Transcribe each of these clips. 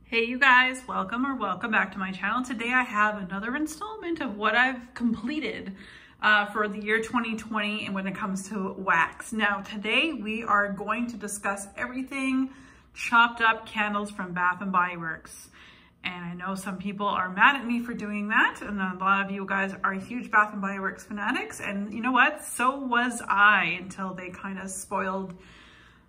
Hey you guys, welcome back to my channel. Today I have another installment of what I've completed for the year 2020 and when it comes to wax. Now today we are going to discuss everything chopped up candles from Bath & Body Works. And I know some people are mad at me for doing that, and a lot of you guys are huge Bath & Body Works fanatics, and you know what? So was I, until they kind of spoiled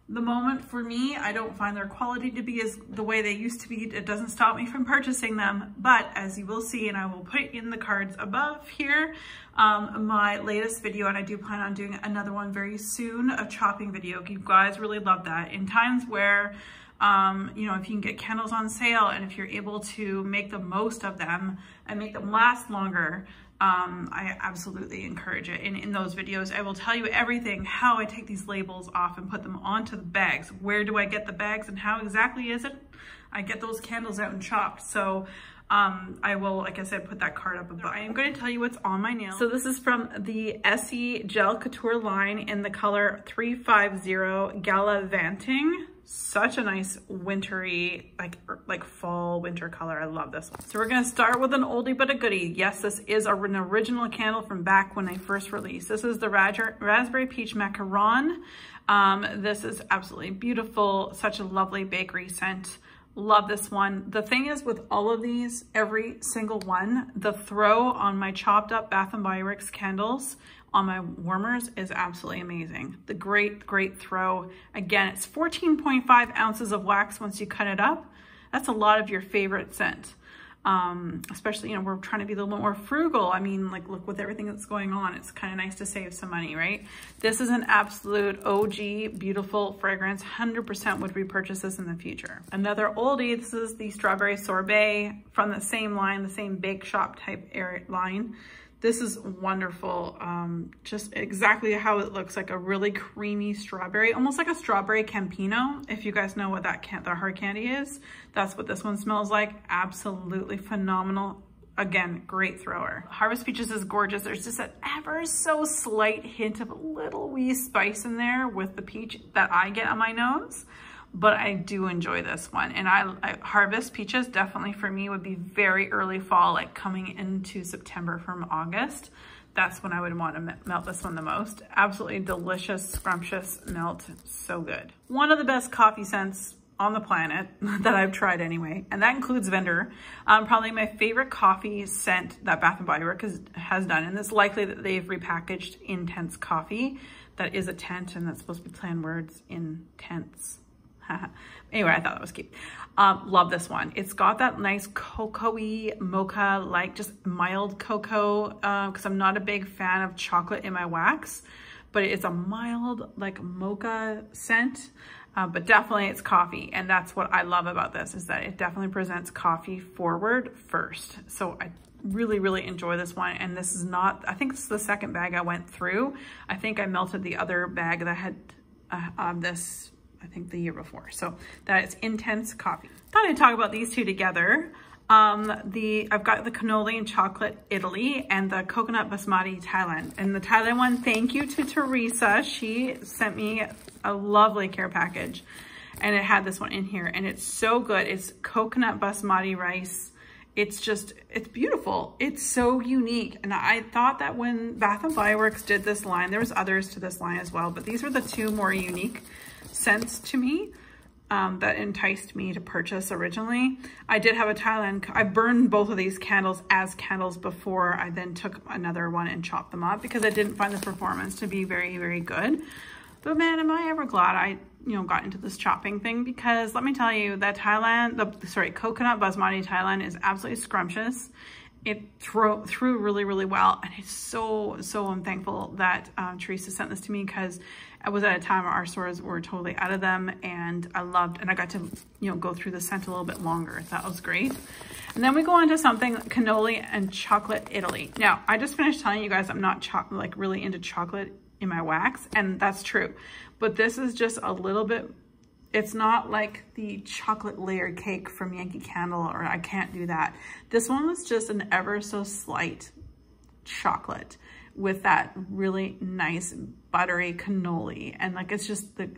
the moment for me. I don't find their quality to be as the way they used to be. It doesn't stop me from purchasing them, but as you will see, and I will put it in the cards above here, my latest video, and I do plan on doing another one very soon, a chopping video. You guys really love that. In times where, you know, if you can get candles on sale and if you're able to make the most of them and make them last longer, I absolutely encourage it. And in those videos, I will tell you everything, how I take these labels off and put them onto the bags. Where do I get the bags and how exactly is it I get those candles out and chopped? So I will, like I said, put that card up above. I am going to tell you what's on my nails. So this is from the SE Gel Couture line in the color 350 Gallivanting. Such a nice wintry, like fall winter color. I love this one. So we're gonna start with an oldie but a goodie. Yes, this is an original candle from back when I first released. This is the Raspberry Peach Macaron. This is absolutely beautiful. Such a lovely bakery scent. Love this one. The thing is with all of these, every single one, the throw on my chopped up Bath & Body Works candles on my warmers is absolutely amazing. The great throw. Again, it's 14.5 ounces of wax once you cut it up. That's a lot of your favorite scent. Especially, you know, we're trying to be a little bit more frugal. I mean, like, look, with everything that's going on, it's kind of nice to save some money, right? This is an absolute OG, beautiful fragrance. 100% would repurchase this in the future. Another oldie, this is the Strawberry Sorbet from the same line, the same bake shop type line. This is wonderful. Just exactly how it looks, like a really creamy strawberry, almost like a strawberry Campino. If you guys know what that the hard candy is, that's what this one smells like. Absolutely phenomenal. Again, great thrower. Harvest Peaches is gorgeous. There's just an ever so slight hint of a little wee spice in there with the peach that I get on my nose. But I do enjoy this one. And I Harvest Peaches definitely for me would be very early fall, like coming into September from August. That's when I would want to melt this one the most. Absolutely delicious, scrumptious melt. So good. One of the best coffee scents on the planet that I've tried anyway, and that includes Vendor. Probably my favorite coffee scent that Bath & Body Works has done, and it's likely that they've repackaged Intense Coffee. That is a tent, and that's supposed to be planned words, intense. Anyway, I thought that was cute. Love this one. It's got that nice cocoa-y mocha, like just mild cocoa, because I'm not a big fan of chocolate in my wax, but it's a mild like mocha scent, but definitely it's coffee. And that's what I love about this, is that it definitely presents coffee forward first. So I really enjoy this one. And this is not, I think this is the second bag I went through. I think I melted the other bag that had this, I think the year before. So that is Intense Coffee. Thought I'd talk about these two together. I've got the Cannoli and Chocolate Italy and the Coconut Basmati Thailand. And the Thailand one, thank you to Teresa. She sent me a lovely care package and it had this one in here and it's so good. It's coconut basmati rice. It's just, it's beautiful. It's so unique. And I thought that when Bath & Body Works did this line, there was others to this line as well, but these were the two more unique scents to me that enticed me to purchase originally. I did have a Thailand, I burned both of these candles as candles before I then took another one and chopped them up because I didn't find the performance to be very good. But man, am I ever glad I, you know, got into this chopping thing, because let me tell you that Coconut Basmati Thailand is absolutely scrumptious. It threw really well, and it's so I'm thankful that Teresa sent this to me, because I was at a time where our stores were totally out of them, and I got to, you know, go through the scent a little bit longer. That was great. And then we go on to something Cannoli and Chocolate Italy. Now, I just finished telling you guys I'm not like really into chocolate in my wax, and that's true, but this is just a little bit, it's not like the chocolate layered cake from Yankee Candle, or I can't do that. This one was just an ever so slight chocolate with that really nice buttery cannoli, and like it's just the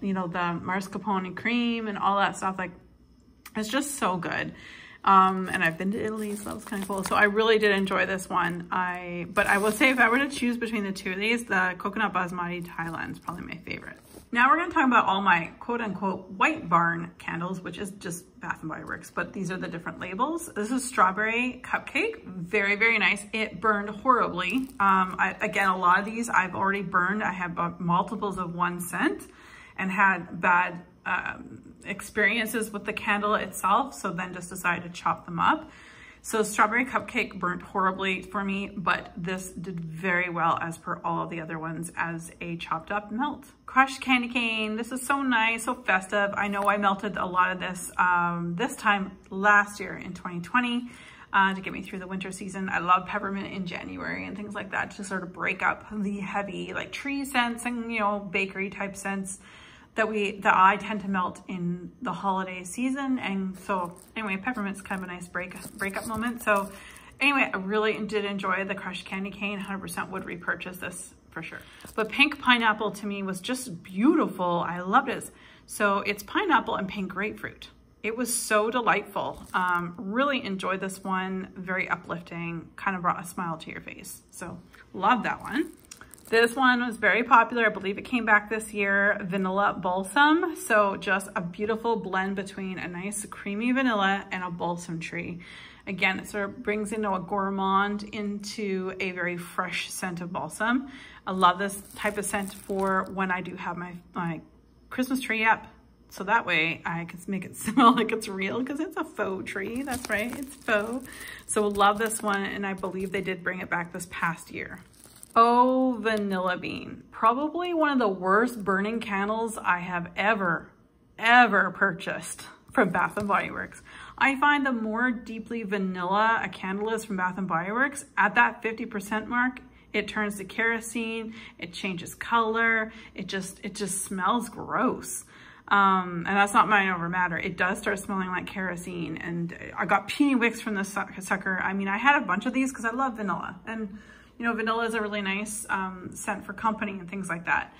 you know, the mascarpone cream and all that stuff. Like It's just so good. And I've been to Italy, so that was kind of cool. So I really did enjoy this one. But I will say if I were to choose between the two of these, the Coconut Basmati Thailand is probably my favorite. Now we're going to talk about all my quote unquote white barn candles, which is just Bath & Body Works, but these are the different labels. This is Strawberry Cupcake. Very, very nice. It burned horribly. Again, a lot of these I've already burned. I have multiples of 1 cent and had bad experiences with the candle itself, so then just decided to chop them up. So Strawberry Cupcake burnt horribly for me, but this did very well as per all of the other ones as a chopped up melt. Crushed candy cane. This is so nice, so festive. I know I melted a lot of this this time last year in 2020 to get me through the winter season. I love peppermint in January and things like that to sort of break up the heavy like tree scents and, you know, bakery type scents that I tend to melt in the holiday season. And so anyway, peppermint's kind of a nice breakup moment. So anyway, I really did enjoy the crushed candy cane. 100% would repurchase this for sure. But pink pineapple to me was just beautiful. I loved it. So it's pineapple and pink grapefruit. It was so delightful. Really enjoyed this one. Very uplifting, kind of brought a smile to your face. So love that one. This one was very popular. I believe it came back this year, Vanilla Balsam. So just a beautiful blend between a nice creamy vanilla and a balsam tree. Again, it sort of brings in a gourmand into a very fresh scent of balsam. I love this type of scent for when I do have my Christmas tree up. So that way I can make it smell like it's real because it's a faux tree. That's right, it's faux. So love this one, and I believe they did bring it back this past year. Oh, Vanilla Bean. Probably one of the worst burning candles I have ever purchased from Bath & Body Works. I find the more deeply vanilla a candle is from Bath & Body Works, at that 50% mark, it turns to kerosene, it changes color, it just smells gross. And that's not mind over matter. It does start smelling like kerosene, and I got puny wicks from this sucker. I mean, I had a bunch of these because I love vanilla, and you know, vanilla is a really nice scent for company and things like that.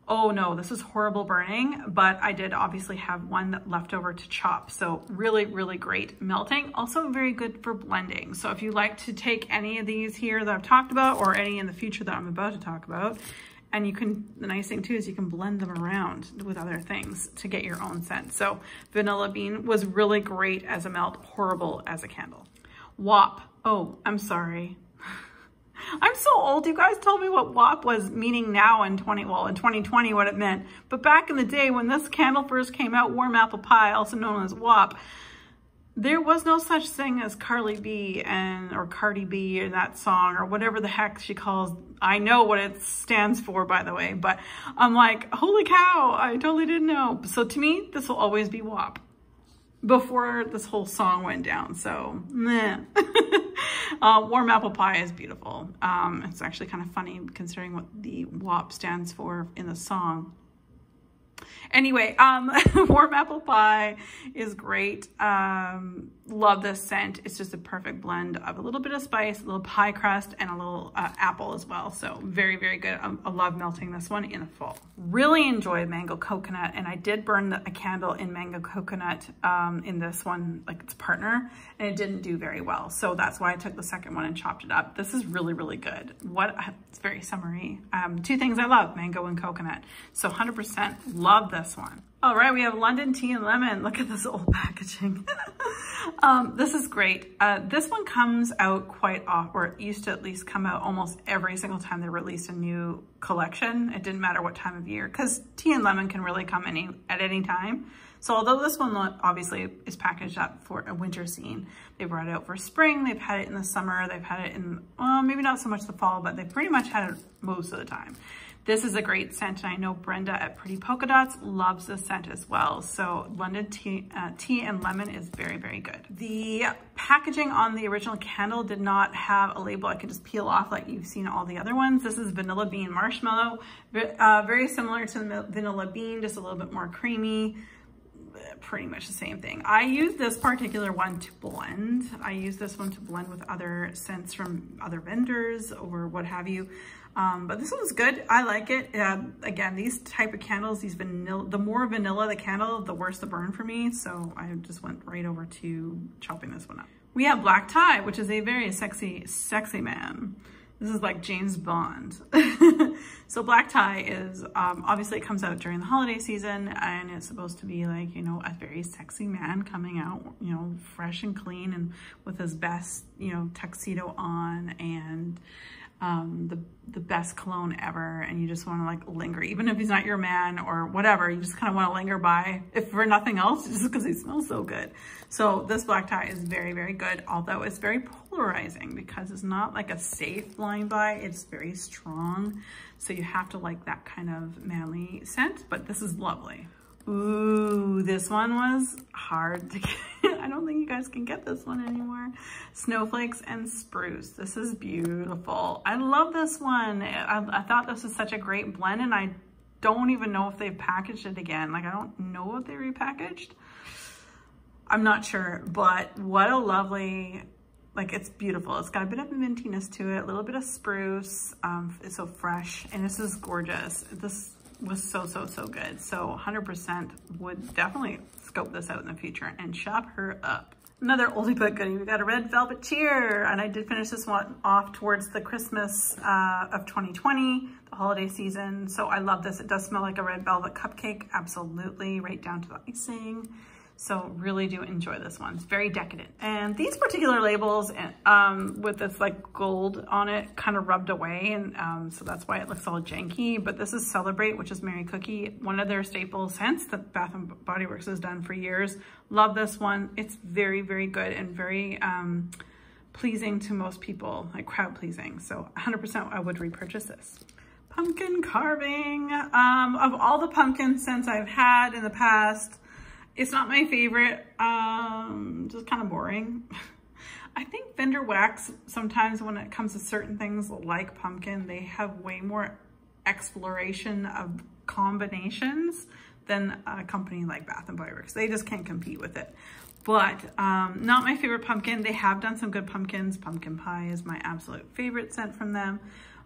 Oh no, this is horrible burning, but I did obviously have one left over to chop. So really, really great melting. Also very good for blending. So if you like to take any of these here that I've talked about, or any in the future that I'm about to talk about, and you can, the nice thing too is you can blend them around with other things to get your own scent. So Vanilla Bean was really great as a melt, horrible as a candle. WAP. Oh, I'm sorry. I'm so old. You guys told me what WAP was meaning now in 2020 what it meant. But back in the day when this candle first came out, warm apple pie, also known as WAP, there was no such thing as Carly B or Cardi B in that song, or whatever the heck she calls. I know what it stands for, by the way, but I'm like, holy cow, I totally didn't know. So to me, this will always be WAP before this whole song went down. So meh. Warm apple pie is beautiful. It's actually kind of funny considering what the WAP stands for in the song. Anyway, warm apple pie is great. Love this scent. It's just a perfect blend of a little bit of spice, a little pie crust, and a little apple as well. So very, very good. I love melting this one in the fall. Really enjoyed mango coconut, and I did burn a candle in mango coconut in this one, like its partner, and it didn't do very well. So that's why I took the second one and chopped it up. This is really, really good. It's very summery. Two things I love, mango and coconut. So 100% love this one. All right, we have London Tea and Lemon. Look at this old packaging. This is great. This one comes out quite often, or it used to at least come out almost every single time they released a new collection. It didn't matter what time of year, because tea and lemon can really come at any time. So although this one obviously is packaged up for a winter scene, they brought it out for spring, they've had it in the summer, they've had it in, maybe not so much the fall, but they've pretty much had it most of the time. This is a great scent, and I know Brenda at Pretty Polka Dots loves this scent as well. So London Tea and Lemon is very, very good. The packaging on the original candle did not have a label I could just peel off like you've seen all the other ones. This is Vanilla Bean Marshmallow. Very similar to the Vanilla Bean, just a little bit more creamy. pretty much the same thing. I use this particular one to blend. I use this one to blend with other scents from other vendors or what have you. But this one's good. I like it. Again, these type of candles, these vanilla, the more vanilla the candle, the worse the burn for me. So I just went right over to chopping this one up. We have black tie, which is a very sexy man. This is like James Bond. So black tie is, obviously it comes out during the holiday season, and it's supposed to be like, you know, a very sexy man coming out, you know, fresh and clean and with his best, you know, tuxedo on and the best cologne ever, and you just want to like linger, even if he's not your man or whatever, you just kind of want to linger by, if for nothing else, just because he smells so good. So this black tie is very, very good, although it's very polarizing because it's not like a safe blind buy, it's very strong. So you have to like that kind of manly scent, but this is lovely. Ooh, this one was hard to get. I don't think you guys can get this one anymore. Snowflakes and Spruce. This is beautiful. I love this one. I thought this was such a great blend, and I don't even know if they've packaged it again. Like, I don't know if they repackaged. I'm not sure, but what a lovely, like, it's beautiful. It's got a bit of mintiness to it, a little bit of spruce. It's so fresh, and this is gorgeous. This was so good. So 100% would definitely scope this out in the future and shop her up. Another oldie but goodie, we got a red velvet cheer, and I did finish this one off towards the Christmas of 2020, the holiday season. So I love this. It does smell like a red velvet cupcake, absolutely, right down to the icing. So really do enjoy this one. It's very decadent. And these particular labels with this like gold on it kind of rubbed away, and so that's why it looks all janky. But this is Celebrate, which is Mary Cookie, one of their staple scents that Bath & Body Works has done for years. Love this one. It's very, very good and very pleasing to most people, like crowd pleasing. So 100% I would repurchase this. Pumpkin carving. Of all the pumpkin scents I've had in the past, it's not my favorite, just kind of boring. I think vendor wax, sometimes when it comes to certain things like pumpkin, they have way more exploration of combinations than a company like Bath & Body Works. They just can't compete with it. But not my favorite pumpkin. They have done some good pumpkins. Pumpkin pie is my absolute favorite scent from them.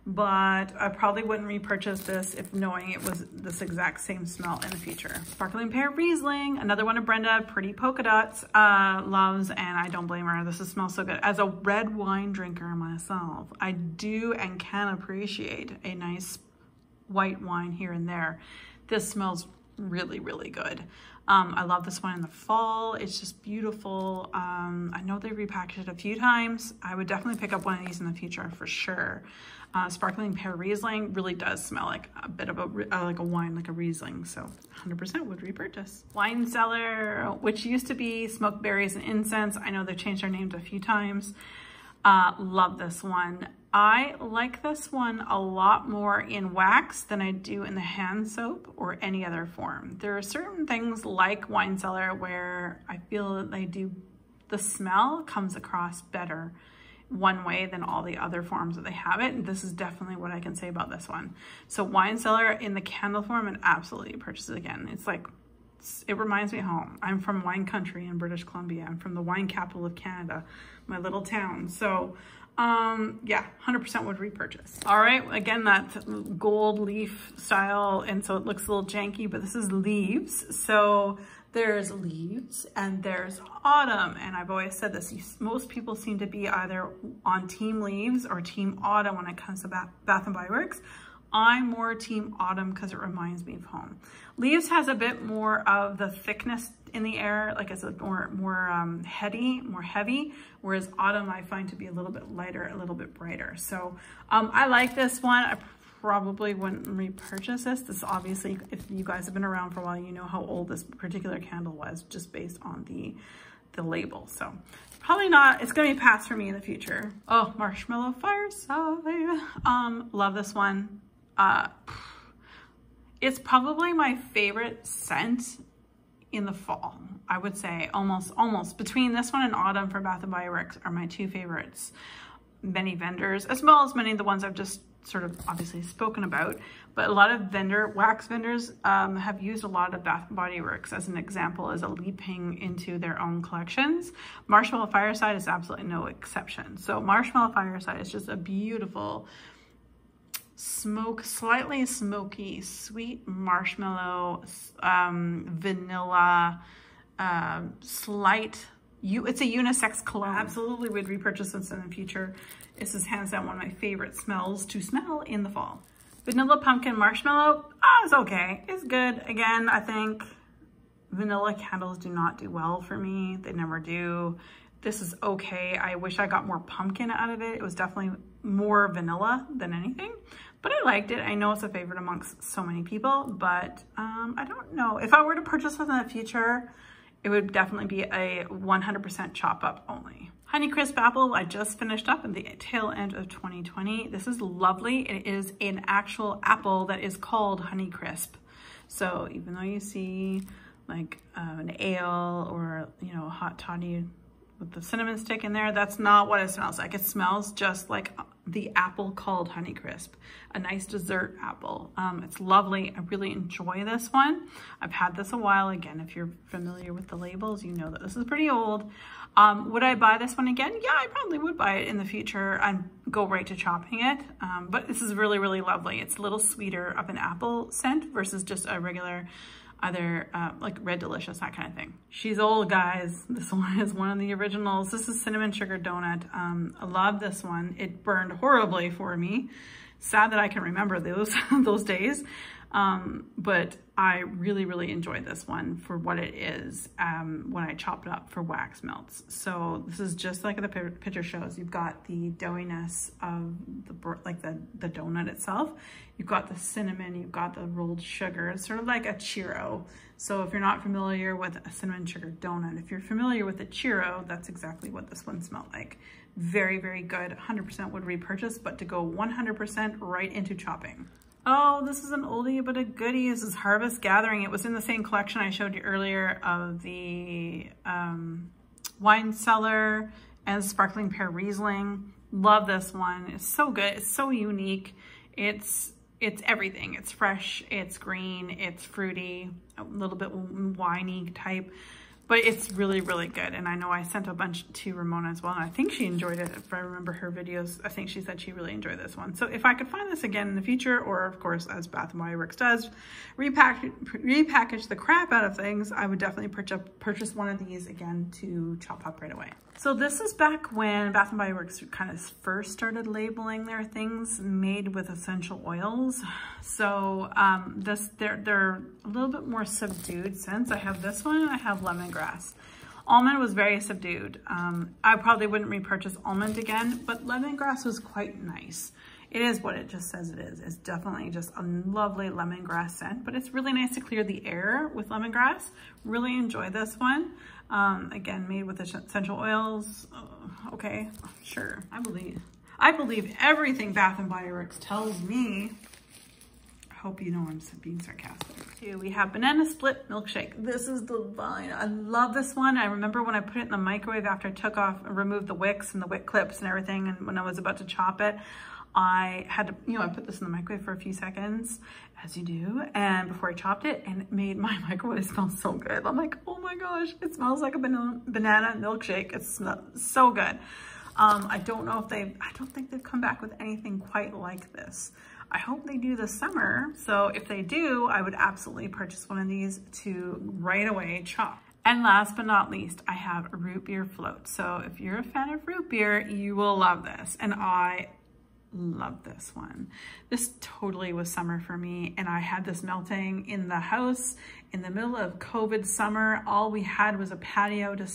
But I probably wouldn't repurchase this if knowing it was this exact same smell in the future. Sparkling Pear Riesling, another one of Brenda, Pretty Polka Dots, loves, and I don't blame her. This smells so good. As a red wine drinker myself, I do and can appreciate a nice white wine here and there. This smells really, really good. I love this one in the fall. It's just beautiful. I know they repackaged it a few times. I would definitely pick up one of these in the future for sure. Sparkling Pear Riesling really does smell like a bit of a like a wine, like a Riesling. So 100% would repurchase. Wine Cellar, which used to be Smoked Berries and Incense. I know they've changed their names a few times. Love this one. I like this one a lot more in wax than I do in the hand soap or any other form. There are certain things like Wine Cellar where I feel that the smell comes across better one way than all the other forms that they have it. And this is definitely what I can say about this one. So Wine Cellar in the candle form, and absolutely purchase it again. It's like, it reminds me of home. I'm from wine country in British Columbia. I'm from the wine capital of Canada, my little town. So yeah, 100% would repurchase. All right, again, that gold leaf style, and so it looks a little janky, but this is Leaves. So there's Leaves and there's Autumn, and I've always said this, most people seem to be either on Team Leaves or Team Autumn when it comes to Bath & Body Works. I'm more Team Autumn because it reminds me of home. Leaves has a bit more of the thickness in the air, like it's a more heavy, whereas Autumn I find to be a little bit lighter, a little bit brighter. So I like this one. I probably wouldn't repurchase this. This obviously, if you guys have been around for a while, you know how old this particular candle was just based on the label. So probably not, it's gonna be a pass for me in the future. Oh, Marshmallow Fireside. Love this one. It's probably my favorite scent in the fall. I would say almost between this one and Autumn for Bath & Body Works are my two favorites. many vendors, as well as many of the ones I've just sort of obviously spoken about, but a lot of wax vendors have used a lot of Bath & Body Works as an example, as a leaping into their own collections. Marshmallow Fireside is absolutely no exception. So Marshmallow Fireside is just a beautiful slightly smoky, sweet marshmallow, vanilla, it's a unisex cologne. Absolutely would repurchase this in the future. This is hands down one of my favorite smells to smell in the fall. Vanilla Pumpkin Marshmallow, it's okay. It's good. Again, I think vanilla candles do not do well for me. They never do. This is okay. I wish I got more pumpkin out of it. It was definitely more vanilla than anything, but I liked it. I know it's a favorite amongst so many people, but I don't know. If I were to purchase this in the future, it would definitely be a 100% chop up only. Honeycrisp Apple, I just finished up at the tail end of 2020. This is lovely. It is an actual apple that is called Honeycrisp. So even though you see like an ale or, you know, a hot toddy with the cinnamon stick in there, that's not what it smells like. It smells just like the apple called Honeycrisp, a nice dessert apple. It's lovely. I really enjoy this one. I've had this a while. Again, if you're familiar with the labels, you know that this is pretty old. Would I buy this one again? Yeah, I probably would buy it in the future and go right to chopping it. But this is really, really lovely. It's a little sweeter of an apple scent versus just a regular either like Red Delicious, that kind of thing. She's old, guys. This one is one of the originals. This is Cinnamon Sugar Donut. I love this one. It burned horribly for me. Sad that I can remember those those days. But I really, really enjoyed this one for what it is when I chopped it up for wax melts. So this is just like the picture shows. You've got the doughiness of the donut itself. You've got the cinnamon, you've got the rolled sugar. It's sort of like a churro. So if you're not familiar with a cinnamon sugar donut, if you're familiar with a churro, that's exactly what this one smelled like. Very, very good. 100% would repurchase, but to go 100% right into chopping. Oh, this is an oldie but a goodie. This is Harvest Gathering. It was in the same collection I showed you earlier of the wine cellar and sparkling pear Riesling. Love this one. It's so good. It's so unique. It's everything. It's fresh, it's green, it's fruity, a little bit winey type, but it's really, really good. And I know I sent a bunch to Ramona as well, and I think she enjoyed it. If I remember her videos, I think she said she really enjoyed this one. So if I could find this again in the future, or of course, as Bath & Body Works does, repackage the crap out of things, I would definitely purchase one of these again to chop up right away. So this is back when Bath & Body Works kind of first started labeling their things made with essential oils. So they're a little bit more subdued scents. I have this one and I have lemongrass. Almond was very subdued. I probably wouldn't repurchase almond again, but lemongrass was quite nice. It is what it just says it is. It's definitely just a lovely lemongrass scent, but it's really nice to clear the air with lemongrass. Really enjoy this one. Again, made with essential oils. Okay, sure. I believe everything Bath & Body Works tells me. I hope you know I'm being sarcastic. We have Banana Split Milkshake. This is divine. I love this one. I remember when I put it in the microwave after I took off and removed the wicks and the wick clips and everything, and when I was about to chop it, I had to, I put this in the microwave for a few seconds, as you do, and before I chopped it, and it made my microwave smell so good. I'm like, oh my gosh, it smells like a banana milkshake. It smells so good. I don't think they've come back with anything quite like this. I hope they do this summer. So if they do, I would absolutely purchase one of these to right away chop. And last but not least, I have root beer float. So if you're a fan of root beer, you will love this. And I love this one. This totally was summer for me, and I had this melting in the house in the middle of COVID summer. All we had was a patio to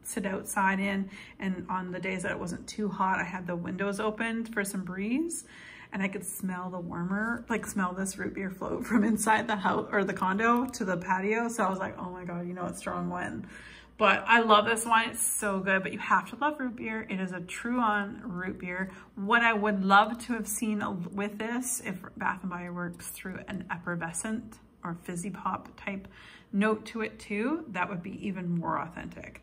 sit outside in, and on the days that it wasn't too hot, I had the windows opened for some breeze, and I could smell the warmer, like smell this root beer float from inside the house or the condo to the patio. So I was like, oh my God, it's strong wind. But I love this one. It's so good, but you have to love root beer. It is a true on root beer. What I would love to have seen with this, if Bath & Body Works threw an effervescent or fizzy pop type note to it too, that would be even more authentic.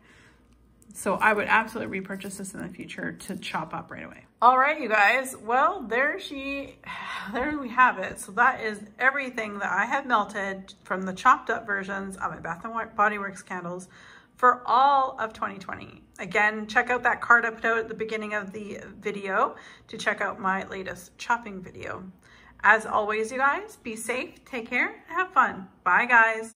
So I would absolutely repurchase this in the future to chop up right away. All right, you guys. Well, there we have it. So that is everything that I have melted from the chopped up versions of my Bath & Body Works candles for all of 2020. Again, check out that card I put out at the beginning of the video to check out my latest chopping video. As always, you guys, be safe, take care, and have fun. Bye, guys.